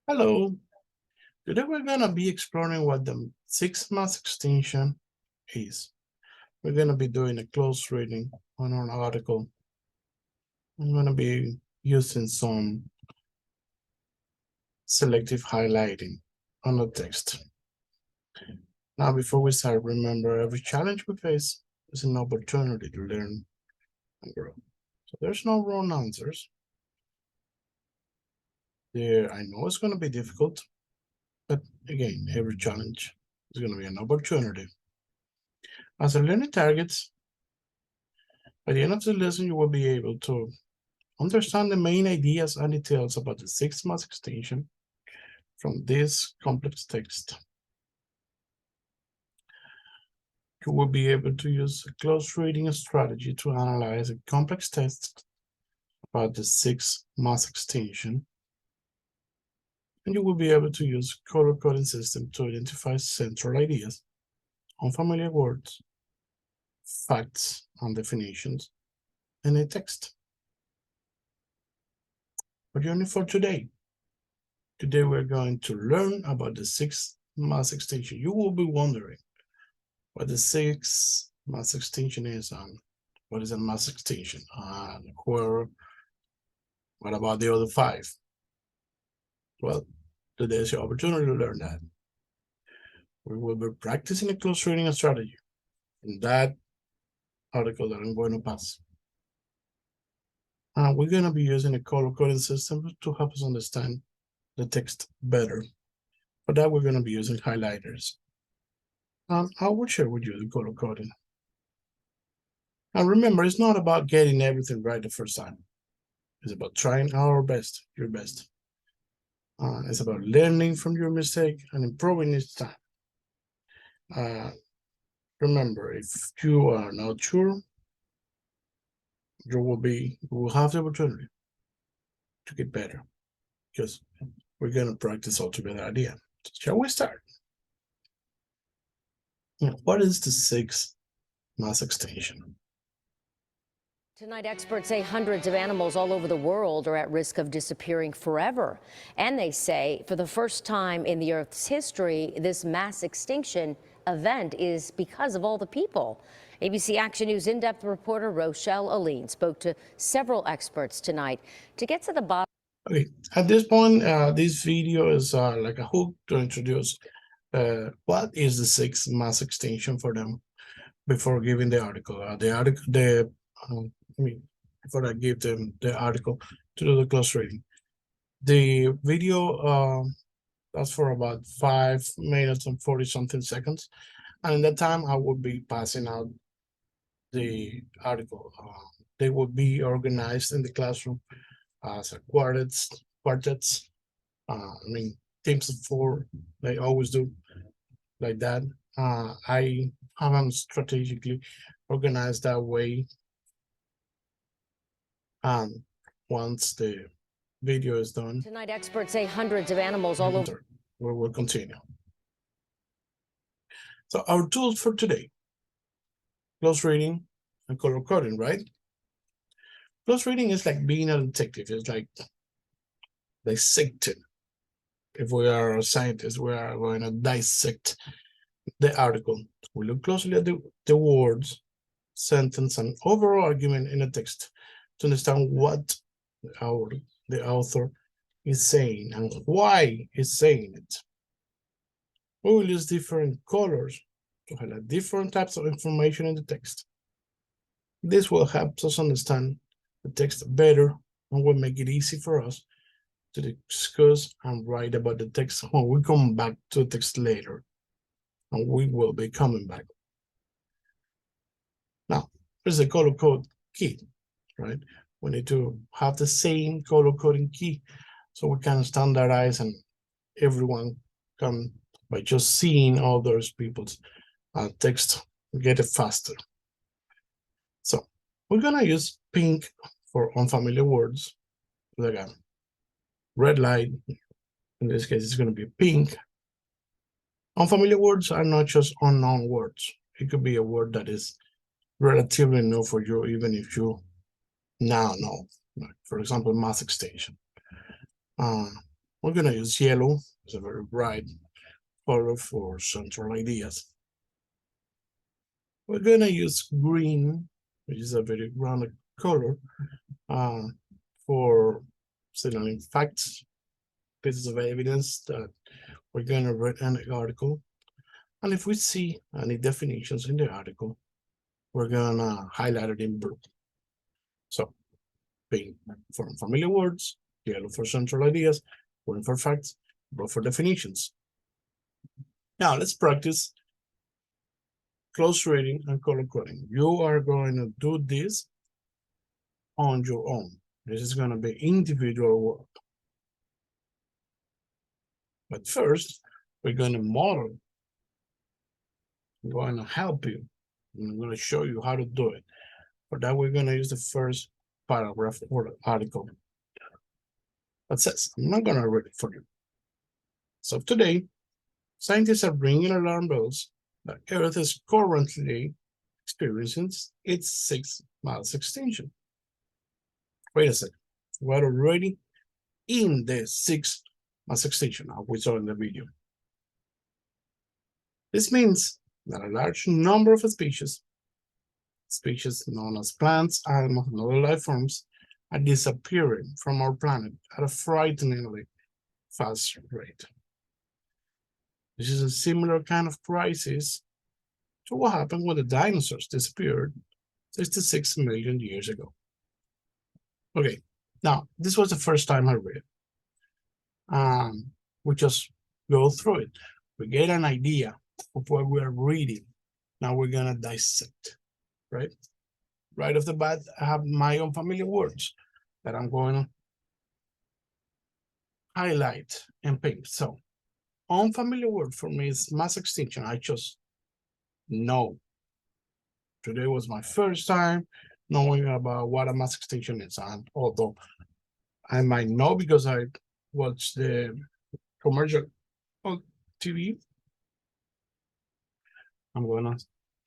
Hello, today we're gonna be exploring what the sixth mass extinction is. We're gonna be doing a close reading on an article. I'm gonna be using some selective highlighting on the text. Now, before we start, remember every challenge we face is an opportunity to learn and grow. So there's no wrong answers. I know it's gonna be difficult, but again, every challenge is gonna be an opportunity. As a learning targets, by the end of the lesson, you will be able to understand the main ideas and details about the sixth mass extinction from this complex text. You will be able to use a close reading strategy to analyze a complex text about the sixth mass extinction. And you will be able to use color coding system to identify central ideas, unfamiliar words, facts, and definitions in a text. What do you need for today? Today we're going to learn about the sixth mass extinction. You will be wondering what the sixth mass extinction is and what is a mass extinction and what about the other five? Well, today is your opportunity to learn that. We will be practicing a close reading strategy in that article that I'm going to pass. We're going to be using a color coding system to help us understand the text better. For that, we're going to be using highlighters. I will share with you the color coding. And remember, it's not about getting everything right the first time. It's about trying our best, your best. It's about learning from your mistake and improving each time. Remember, if you are not sure, you will have the opportunity to get better because we're going to practice altogether idea. Shall we start? What is the sixth mass extinction? Tonight, experts say hundreds of animals all over the world are at risk of disappearing forever. And they say for the first time in the Earth's history, this mass extinction event is because of all the people. ABC Action News in-depth reporter Rochelle Aline spoke to several experts tonight to get to the bottom. Okay, at this point, this video is like a hook to introduce what is the sixth mass extinction for them before giving the article. Before I give them the article to do the close reading. The video that's for about 5 minutes and 40 something seconds. And in that time, I will be passing out the article. They will be organized in the classroom as a quartets. Teams of 4, they always do like that. I have them strategically organized that way. And once the video is done, tonight, experts say hundreds of animals all over. We will continue. So our tools for today: close reading and color coding, right? Close reading is like being a detective. It's like dissecting. If we are a scientist, we are going to dissect the article. We look closely at the words, sentence, and overall argument in the text to understand what the author is saying and why he's saying it. We will use different colors to highlight different types of information in the text. This will help us understand the text better and will make it easy for us to discuss and write about the text when we come back to the text later. And we will be coming back. Now, there's a color code key, right? We need to have the same color coding key so we can standardize and everyone can, by just seeing all those people's text, get it faster. So we're gonna use pink for unfamiliar words. Again, red light, in this case, it's gonna be pink. Unfamiliar words are not just unknown words. It could be a word that is relatively new for you, even if you now know. Like, for example, mass extinction. We're going to use yellow. It's a very bright color for central ideas. We're going to use green, which is a very grounded color, for signaling facts, pieces of evidence that we're going to read in the article. And if we see any definitions in the article, we're going to highlight it in blue. So pink for familiar words, yellow for central ideas, green for facts, blue for definitions. Now let's practice close reading and color coding. You are going to do this on your own. This is going to be individual work. But first, we're going to model. I'm going to help you. I'm going to show you how to do it. For that, we're going to use the first paragraph or the article that says, I'm not going to read it for you. So today, scientists are ringing alarm bells that Earth is currently experiencing its sixth mass extinction. Wait a second. We're already in the sixth mass extinction, as we saw in the video. This means that a large number of species known as plants, animals, and other life forms are disappearing from our planet at a frighteningly fast rate. This is a similar kind of crisis to what happened when the dinosaurs disappeared 66 million years ago. Okay, now this was the first time I read it. We just go through it. We get an idea of what we're reading. Now we're gonna dissect, right? Right off the bat, I have my own familiar words that I'm going to highlight in pink. So, unfamiliar word for me is mass extinction. I just know. Today was my first time knowing about what a mass extinction is. And although I might know because I watched the commercial on TV, I'm going to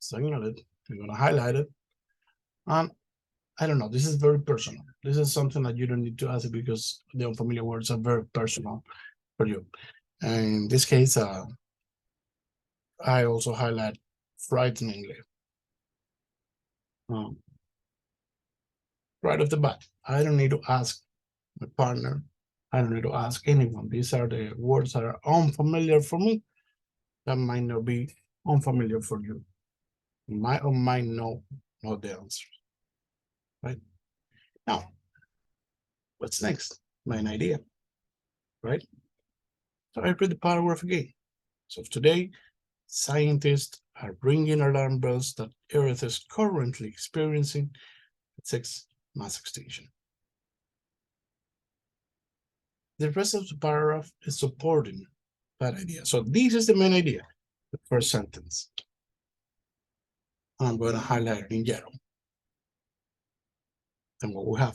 signal it. I'm going to highlight it. And I don't know, this is very personal. This is something that you don't need to ask because the unfamiliar words are very personal for you. And in this case, I also highlight frighteningly. Right off the bat, I don't need to ask my partner. I don't need to ask anyone. These are the words that are unfamiliar for me that might not be unfamiliar for you. You might or might know the answer. Right? Now, what's next? Main idea, right? So I read the paragraph again. So today, scientists are ringing alarm bells that Earth is currently experiencing its sixth mass extinction. The rest of the paragraph is supporting that idea. So this is the main idea, the first sentence. I'm going to highlight it in yellow. And what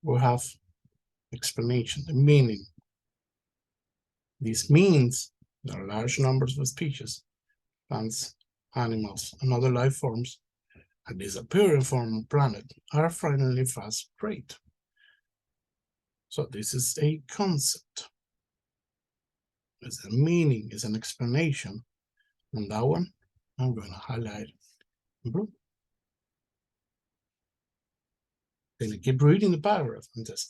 we have explanation, the meaning. This means that large numbers of species, plants, animals, and other life forms are disappearing from the planet at a frighteningly fast rate. So this is a concept. It's a meaning, it's an explanation. And that one, I'm going to highlight in blue. Then I keep reading the paragraph and says,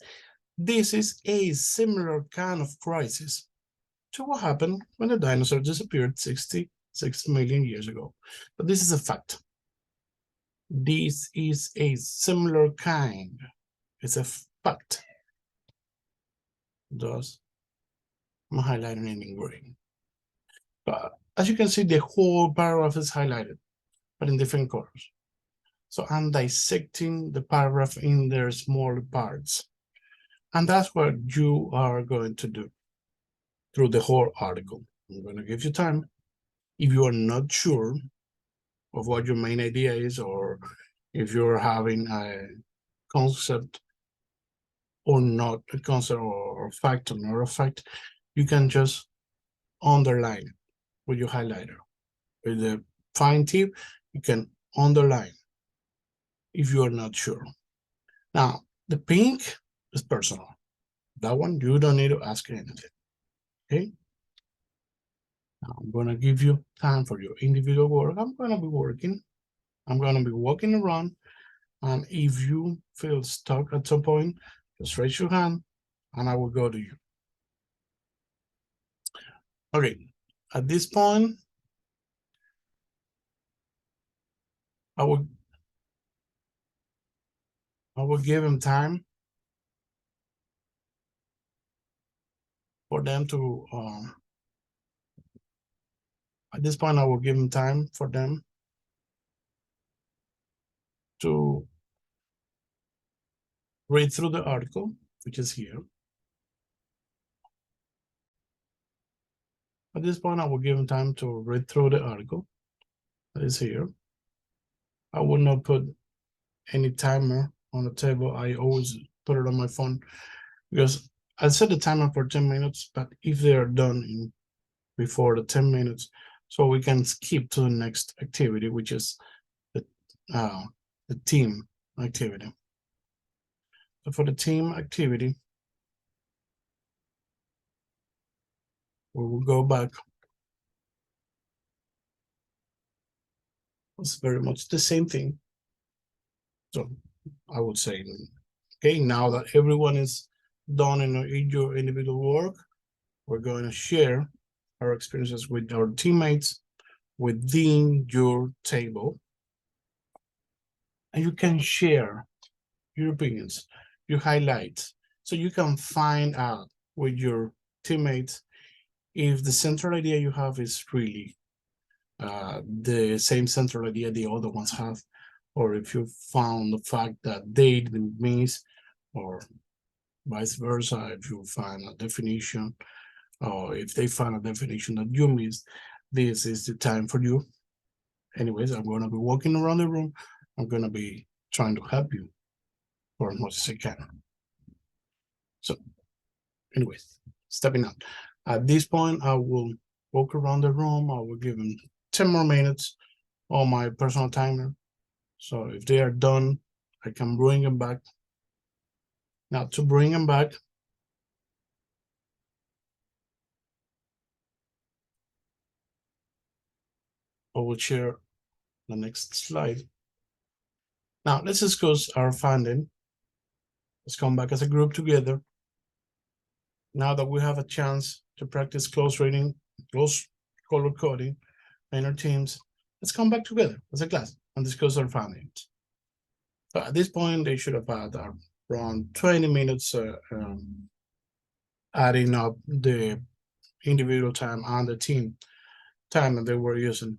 this is a similar kind of crisis to what happened when the dinosaurs disappeared 66 million years ago. But this is a fact. This is a similar kind. It's a fact. Thus, I'm highlighting it in green. But as you can see, the whole paragraph is highlighted, but in different colors. So I'm dissecting the paragraph in their smaller parts. And that's what you are going to do through the whole article. I'm going to give you time. If you are not sure of what your main idea is, or if you're having a concept or not a concept, or a fact or not a fact, you can just underline it with your highlighter. With the fine tip, you can underline if you are not sure. Now, the pink is personal. That one, you don't need to ask anything, okay? Now I'm gonna give you time for your individual work. I'm gonna be working. I'm gonna be walking around. And if you feel stuck at some point, just raise your hand and I will go to you. Okay, at this point, I will give him time for them to, at this point, I will give him time for them to read through the article, which is here. At this point, I will give him time to read through the article that is here. I will not put any timer on the table. I always put it on my phone because I set the timer for 10 minutes, but if they are done in before the 10 minutes, so we can skip to the next activity, which is the team activity. So for the team activity, we will go back. It's very much the same thing. So I would say, okay, now that everyone is done in your individual work, we're going to share our experiences with our teammates within your table. And you can share your opinions, your highlights, so you can find out with your teammates if the central idea you have is really the same central idea the other ones have, or if you found the fact that they didn't miss, or vice versa, if you find a definition, or if they find a definition that you missed, this is the time for you. Anyways, I'm going to be walking around the room. I'm going to be trying to help you for as much as I can. So, anyways, stepping out. At this point, I will walk around the room. I will give them 10 more minutes on my personal timer. So if they are done, I can bring them back. Now to bring them back, I will share the next slide. Now let's discuss our finding. Let's come back as a group together. Now that we have a chance to practice close reading, close color coding in our teams, let's come back together as a class and discuss our findings. But at this point, they should have had around 20 minutes adding up the individual time and the team time that they were using.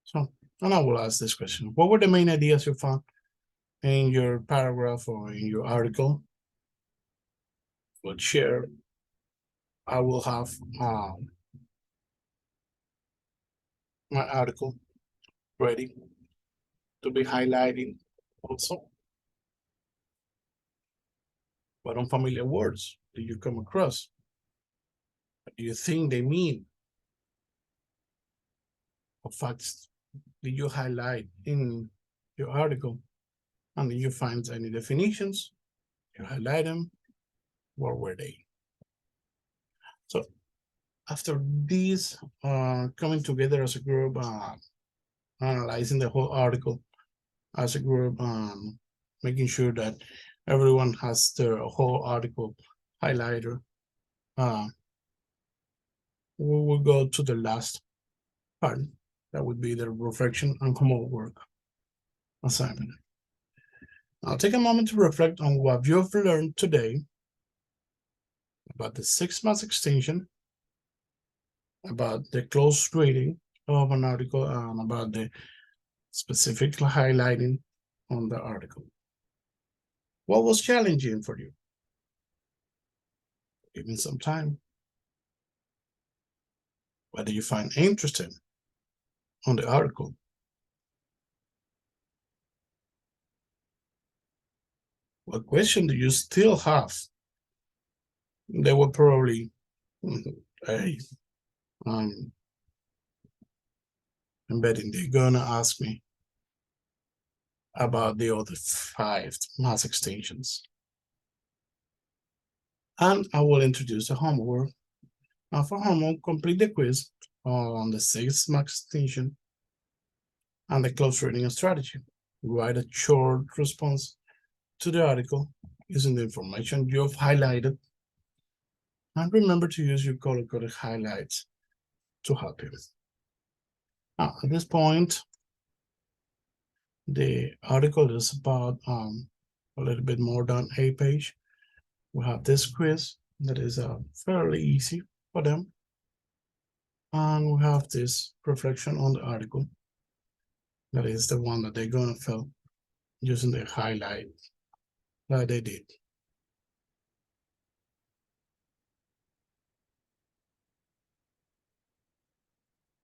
So, and I will ask this question. What were the main ideas you found in your paragraph or in your article? We'll share. I will have my article ready to be highlighting also. What unfamiliar words do you come across? What do you think they mean? What facts did you highlight in your article? And did you find any definitions? You highlight them. What were they? So after these coming together as a group, analyzing the whole article as a group, making sure that everyone has their whole article highlighter, we will go to the last part. That would be the reflection and homework assignment. Now take a moment to reflect on what you've learned today about the 6-month extension, about the close reading of an article, and about the specific highlighting on the article. What was challenging for you? Give me some time. What do you find interesting on the article? What question do you still have? They were probably, hey, I'm betting they're gonna ask me about the other 5 mass extensions. And I will introduce the homework. Now for homework, complete the quiz on the 6 mark extinction and the close reading strategy. Write a short response to the article using the information you have highlighted. And remember to use your color-coded highlights to help you. Now, at this point, the article is about a little bit more than a page. We have this quiz that is fairly easy for them. And we have this reflection on the article. That is the one that they're going to fill using the highlight that they did.